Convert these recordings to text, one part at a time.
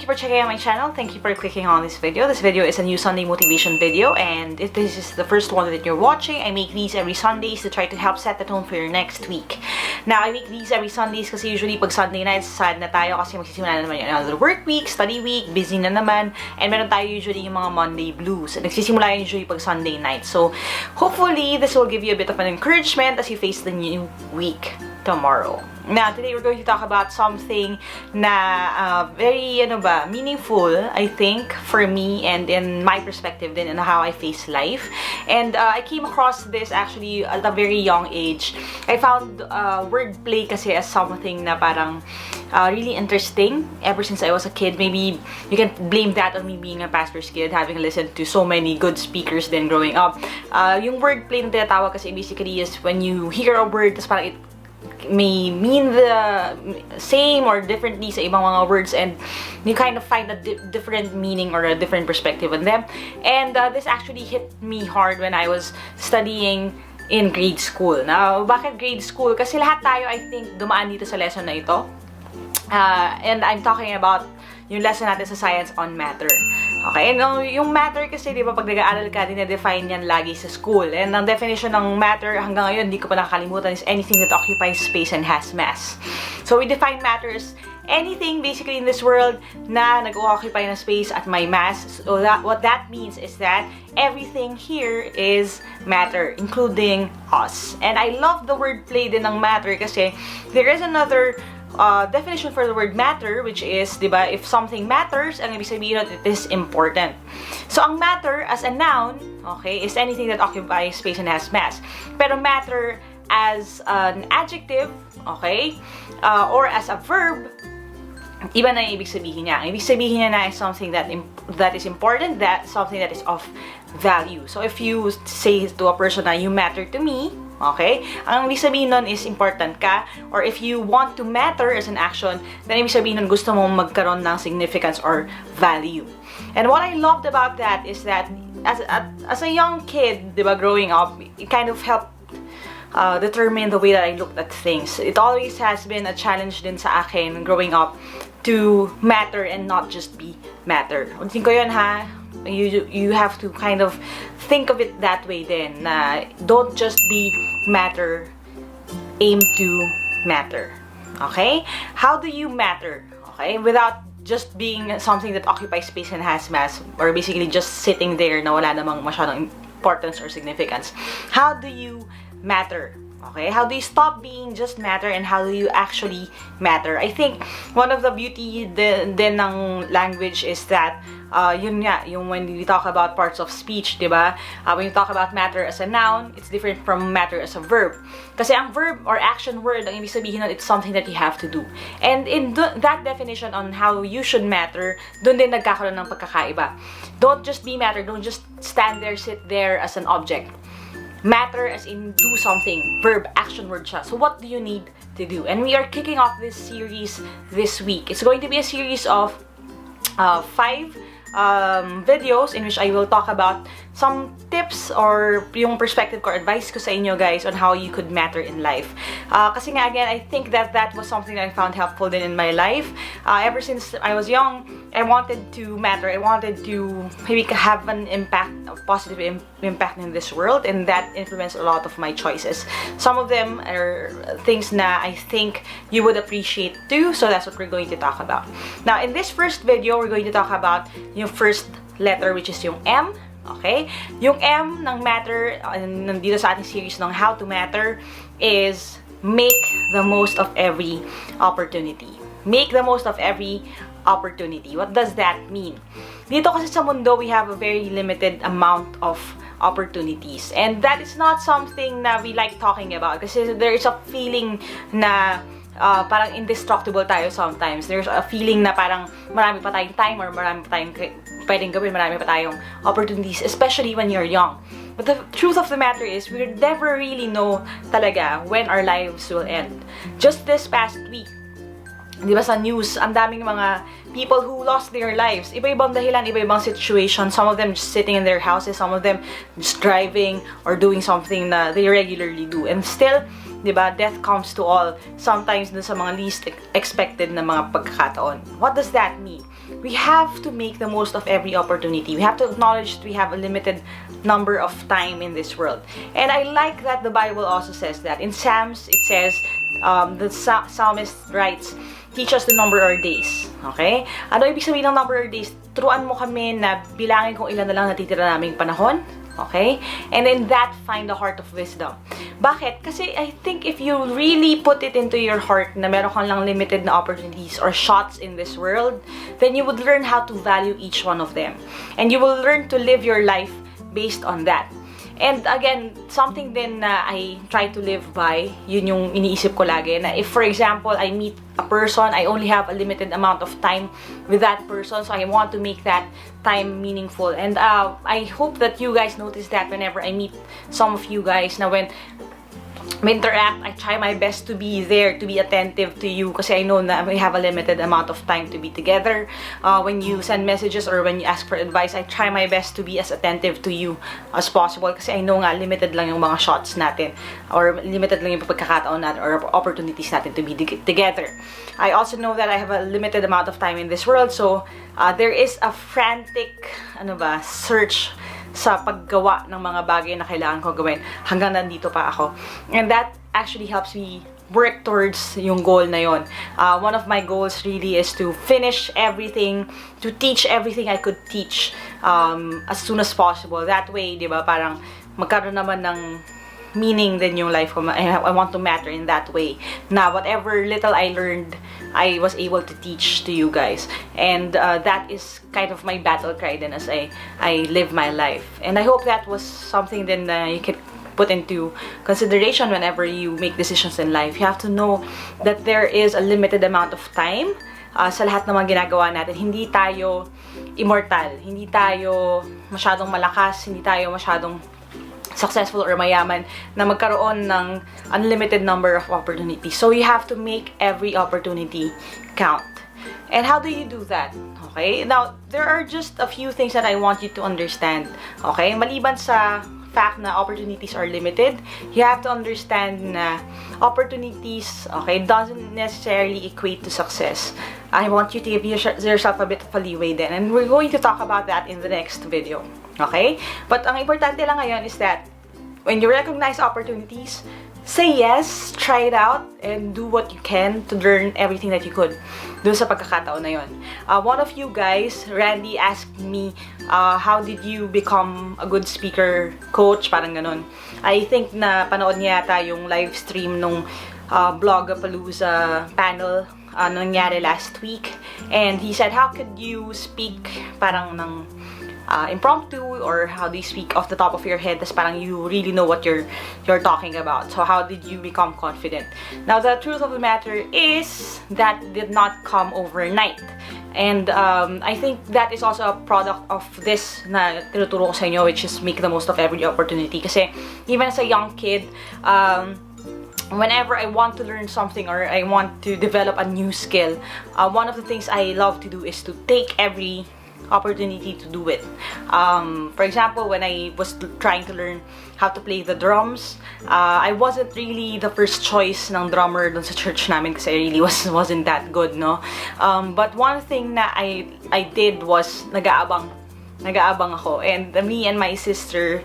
you for checking out my channel. Thank you for clicking on this video. This video is a new Sunday motivation video, and if this is the first one that you're watching, I make these every Sundays to try to help set the tone for your next week. Now, I make these every Sundays kasi usually pag Sunday nights, sad na tayo kasi magsisimula na naman yung another work week, study week, busy na naman, and meron tayo usually yung mga Monday blues. Nagsisimula yun usually pag Sunday night. So, hopefully, this will give you a bit of an encouragement as you face the new week tomorrow. Now, today we're going to talk about something na very, meaningful, I think, for me and in my perspective din and how I face life. And I came across this actually at a very young age. I found wordplay kasi as something na parang really interesting ever since I was a kid. Maybe you can blame that on me being a pastor's kid, having listened to so many good speakers then growing up. Yung wordplay na tinatawag kasi basically is when you hear a word, tas parang it may mean the same or differently sa ibang mga words, and you kind of find a different meaning or a different perspective on them. And this actually hit me hard when I was studying in grade school. Now, bakit grade school? Kasi lahat tayo, I think, dumaan dito sa lesson na ito. And I'm talking about yung lesson natin sa Science on Matter. Okay, and yung matter kasi, di ba, pag nag-aaral ka, dinedefine yan lagi sa school. And ang definition ng matter hanggang ngayon, di ko pa nakakalimutan, is anything that occupies space and has mass. So we define matter as anything basically in this world na nag-occupy ng space at may mass. So what that means is that everything here is matter, including us. And I love the wordplay din ng matter kasi there is another definition for the word matter, which is, di ba, if something matters, ang ibig sabihin it is important. So, ang matter as a noun, okay, is anything that occupies space and has mass. Pero matter as an adjective, okay, or as a verb, iba na yung ibig sabihin niya. Ang ibig sabihin niya na is something that is important, that something that is of value. So, if you say to a person na, you matter to me, okay? Ang ibig sabihin nun is important ka, or if you want to matter as an action, then ibig sabihin nun gusto mo magkaroon ng significance or value. And what I loved about that is that as a young kid, diba, growing up, it kind of helped determine the way that I looked at things. It always has been a challenge din sa akin growing up to matter and not just be matter. Ulitin ko yun, ha? You have to kind of think of it that way then, na don't just be matter, aim to matter. Okay? How do you matter? Okay? Without just being something that occupies space and has mass, or basically just sitting there na wala namang masyadong importance or significance. How do you matter? Okay? How do you stop being just matter and how do you actually matter? I think one of the beauty din ng language is that yun nga, yung when we talk about parts of speech, diba? When you talk about matter as a noun, it's different from matter as a verb. Kasi ang verb or action word, ang ibig sabihin nun, it's something that you have to do. And in that definition on how you should matter, dun din nagkakaroon ng pagkakaiba. Don't just be matter, don't just stand there, sit there as an object. Matter as in do something, verb, action word siya. So what do you need to do? And we are kicking off this series this week. It's going to be a series of 5 videos in which I will talk about some tips or yung perspective ko, advice ko sa inyo guys on how you could matter in life. Kasi nga again, I think that was something that I found helpful din in my life. Ever since I was young, I wanted to matter. I wanted to maybe have an impact, a positive impact in this world, and that influenced a lot of my choices. Some of them are things na I think you would appreciate too, so that's what we're going to talk about. Now, in this first video, we're going to talk about yung first letter, which is yung M. Okay? Yung M ng matter, nandito sa ating series ng How to Matter, is make the most of every opportunity. Make the most of every opportunity. What does that mean? Dito kasi sa mundo, we have a very limited amount of opportunities. And that is not something na we like talking about. Kasi there is a feeling na parang indestructible tayo sometimes. There's a feeling na parang marami pa tayong time or marami pa tayong pwedeng gawin, marami pa tayong opportunities, especially when you're young. But the truth of the matter is, we never really know talaga when our lives will end. Just this past week, di ba sa news, ang daming mga people who lost their lives. Iba-ibang dahilan, iba-ibang situation. Some of them just sitting in their houses, some of them just driving or doing something na they regularly do. And still, di ba, death comes to all. Sometimes dun sa mga least expected na mga pagkakataon. What does that mean? we have to make the most of every opportunity. We have to acknowledge that we have a limited number of time in this world. And I like that the Bible also says that. In Psalms, it says, the psalmist writes, teach us to number our days. Okay? Ano ibig sabihin ng number our days? Turuan mo kami na bilangin kung ilan na lang natitira naming panahon. Okay? And in that, find the heart of wisdom. Bakit? Kasi I think if you really put it into your heart na meron kang lang limited na opportunities or shots in this world, then you would learn how to value each one of them. And you will learn to live your life based on that. And again, something din na I try to live by, yun yung iniisip ko lagi, na if for example, I meet a person, I only have a limited amount of time with that person, so I want to make that time meaningful. And I hope that you guys notice that whenever I meet some of you guys, na when we interact, I try my best to be there, to be attentive to you, kasi I know na we have a limited amount of time to be together. When you send messages or when you ask for advice, I try my best to be as attentive to you as possible, kasi I know nga limited lang yung mga shots natin, or limited lang yung pagkakataon natin or opportunities natin to be together. I also know that I have a limited amount of time in this world, so there is a frantic search sa paggawa ng mga bagay na kailangan ko gawin hanggang nandito pa ako. And that actually helps me work towards yung goal na yon. One of my goals really is to finish everything, to teach everything I could teach as soon as possible. That way, di ba, parang magkaroon naman ng meaning din yung life ko. I want to matter in that way. Na whatever little I learned, I was able to teach to you guys. And that is kind of my battle cry then as I live my life. And I hope that was something then you can put into consideration whenever you make decisions in life. You have to know that there is a limited amount of time sa lahat ng mga ginagawa natin. Hindi tayo immortal. Hindi tayo masyadong malakas. Hindi tayo masyadong successful or mayaman na magkaroon ng unlimited number of opportunities. So you have to make every opportunity count. And how do you do that? Okay? Now, there are just a few things that I want you to understand. Okay? Maliban sa fact na opportunities are limited, you have to understand na opportunities, okay, doesn't necessarily equate to success. I want you to give yourself a bit of a leeway then. And we're going to talk about that in the next video. Okay? But ang importante lang ngayon is that when you recognize opportunities, say yes, try it out, and do what you can to learn everything that you could dun sa pagkakataon na yun. One of you guys, Randy, asked me, how did you become a good speaker coach? Parang ganun. I think na panood niya yata yung live stream nung Blogapalooza panel nangyari last week. And he said, how could you speak parang ng impromptu, or how do you speak off the top of your head, tas parang you really know what you're talking about. So how did you become confident? Now, the truth of the matter is that did not come overnight. And I think that is also a product of this na tinuturo ko sa inyo, which is make the most of every opportunity. Kasi even as a young kid, whenever I want to learn something or I want to develop a new skill, one of the things I love to do is to take every opportunity to do it. For example, when I was trying to learn how to play the drums, I wasn't really the first choice ng drummer dun sa church namin kasi I really wasn't that good, no? But one thing na I did was nag-aabang ako, and me and my sister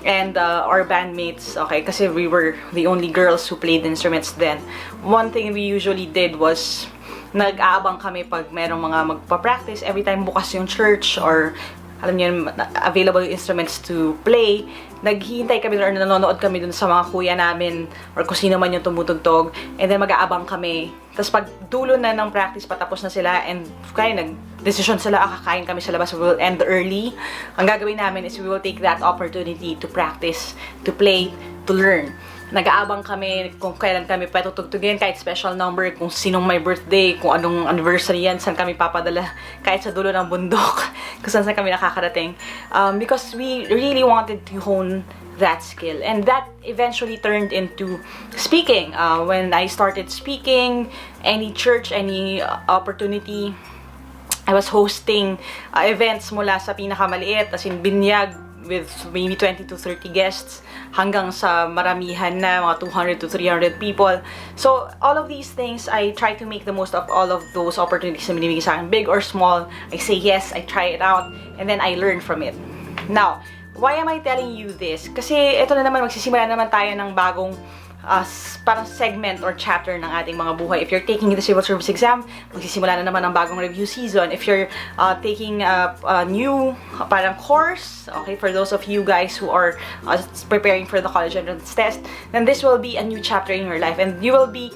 and our bandmates, okay, kasi we were the only girls who played instruments then. One thing we usually did was nag-aabang kami pag merong mga magpa-practice every time bukas yung church, or alam niyo, available instruments to play. Naghihintay kami or nanonood kami dun sa mga kuya namin or kung sino man yung tumutugtog, and then mag-aabang kami. Tapos pag dulo na ng practice, patapos na sila, and kaya nag-decision sila, kakain kami sa labas, we will end early. Ang gagawin namin is we will take that opportunity to practice, to play, to learn. Nag-aabang kami kung kailan kami patutugtugin, kahit special number, kung sinong may birthday, kung anong anniversary yan, saan kami papadala, kahit sa dulo ng bundok, kung saan kami nakakarating. Because we really wanted to hone that skill. And that eventually turned into speaking. When I started speaking, any church, any opportunity, I was hosting events mula sa pinakamaliit, as in binyag, with maybe 20 to 30 guests hanggang sa maramihan na, mga 200 to 300 people. So, all of these things, I try to make the most of all of those opportunities na binibigay sa akin, big or small. I say yes, I try it out, and then I learn from it. Now, why am I telling you this? Kasi ito na naman, magsisimula naman tayo ng bagong parang segment or chapter ng ating mga buhay. If you're taking the civil service exam, magsisimula na naman ang bagong review season. If you're taking a new parang course, okay, for those of you guys who are preparing for the college entrance test, then this will be a new chapter in your life, and you will be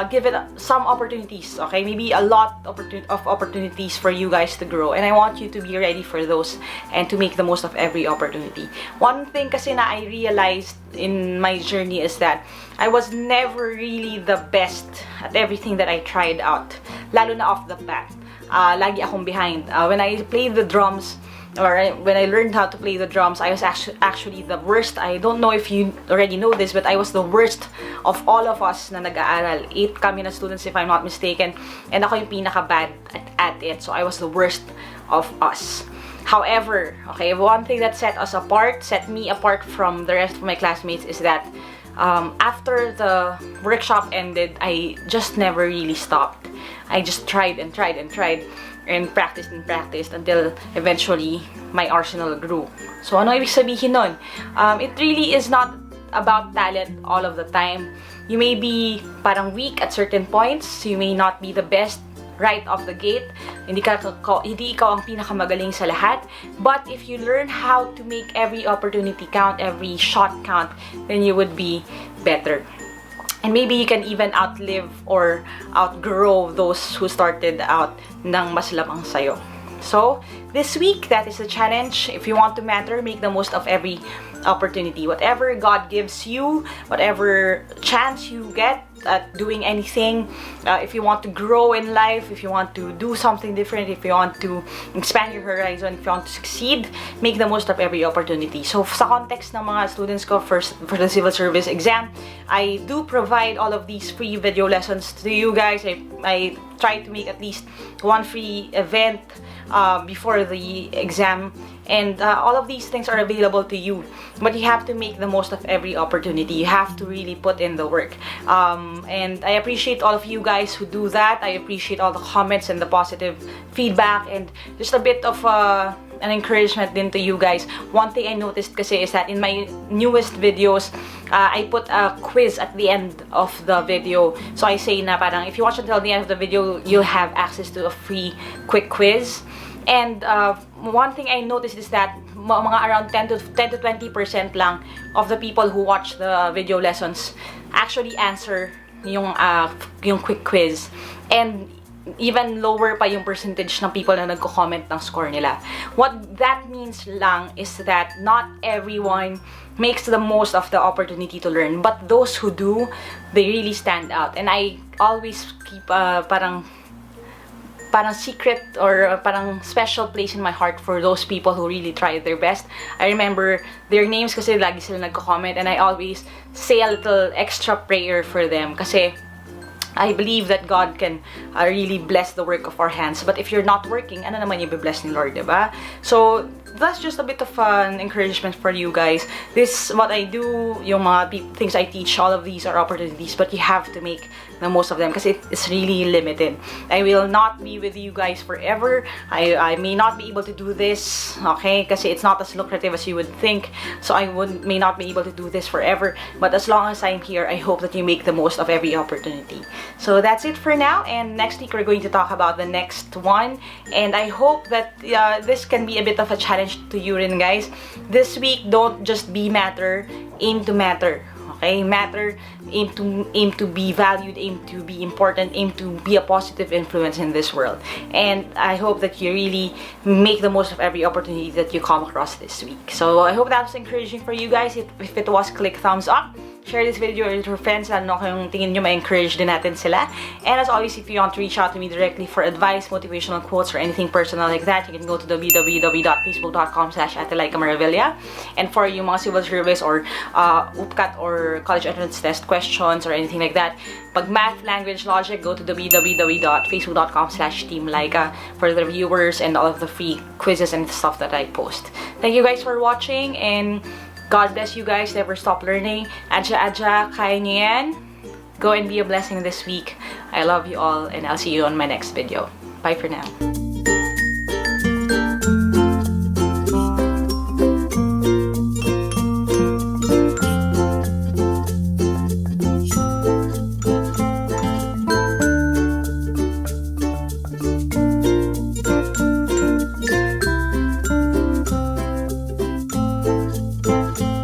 given some opportunities, okay? Maybe a lot of opportunities for you guys to grow, and I want you to be ready for those and to make the most of every opportunity. One thing kasi na I realized in my journey is that I was never really the best at everything that I tried out, lalo na off the bat. Lagi akong behind. When I played the drums, or when I learned how to play the drums, I was actually the worst. I don't know if you already know this, but I was the worst of all of us na nag-aaral. 8 kami na students, if I'm not mistaken, and ako yung pinaka-bad at it. So I was the worst of us. However, okay, one thing that set me apart from the rest of my classmates is that after the workshop ended, I just never really stopped. I just tried and tried and tried, and practiced until eventually my arsenal grew. So ano ibig sabihin nun? It really is not about talent all of the time. You may be parang weak at certain points. You may not be the best right off the gate. Hindi ikaw ang pinakamagaling sa lahat. But if you learn how to make every opportunity count, every shot count, then you would be better. And maybe you can even outlive or outgrow those who started out ng mas lamang sa'yo. So, this week, that is the challenge. If you want to matter, make the most of every opportunity. Whatever God gives you, whatever chance you get at doing anything, if you want to grow in life, if you want to do something different, if you want to expand your horizon, if you want to succeed, make the most of every opportunity. So, sa context ng mga students ko for the civil service exam, I do provide all of these free video lessons to you guys. I try to make at least one free event before the exam, and all of these things are available to you, but you have to make the most of every opportunity. You have to really put in the work, and I appreciate all of you guys who do that. I appreciate all the comments and the positive feedback, and just a bit of an encouragement din to you guys. One thing I noticed kasi is that in my newest videos, I put a quiz at the end of the video. So I say na parang if you watch until the end of the video, you'll have access to a free quick quiz. And one thing I noticed is that mga around 10 to 20% lang of the people who watch the video lessons actually answer yung quick quiz. And even lower pa yung percentage ng people na nagko-comment ng score nila. What that means lang is that not everyone makes the most of the opportunity to learn, but those who do, they really stand out. And I always keep parang secret or parang special place in my heart for those people who really try their best. I remember their names kasi lagi sila nagko-comment, and I always say a little extra prayer for them kasi I believe that God can really bless the work of our hands. But if you're not working, ano naman yung bless ni Lord, diba? So, that's just a bit of an encouragement for you guys. This, what I do, yung mga things I teach, all of these are opportunities, but you have to make the most of them because it's really limited. I will not be with you guys forever. I may not be able to do this, okay? Kasi it's not as lucrative as you would think. So I may not be able to do this forever. But as long as I'm here, I hope that you make the most of every opportunity. So that's it for now. And next week, we're going to talk about the next one. And I hope that this can be a bit of a challenge to you rin, guys. This week, don't just be matter, aim to matter. Okay? Matter, aim to be valued, aim to be important, aim to be a positive influence in this world. And I hope that you really make the most of every opportunity that you come across this week. So I hope that was encouraging for you guys. If it was, click thumbs up. Share this video with your friends, lalo kung tingin nyo ma-encourage din natin sila. And as always, if you want to reach out to me directly for advice, motivational quotes, or anything personal like that, you can go to www.facebook.com/AteLyqaMaravilla. And for yung mga civil service or UPCAT or college entrance test questions or anything like that. Pag math, language, logic, go to www.facebook.com/Team Lyqa for the viewers and all of the free quizzes and stuff that I post. Thank you guys for watching, and God bless you guys. Never stop learning. Adja, kaya niyo yan. Go and be a blessing this week. I love you all, and I'll see you on my next video. Bye for now.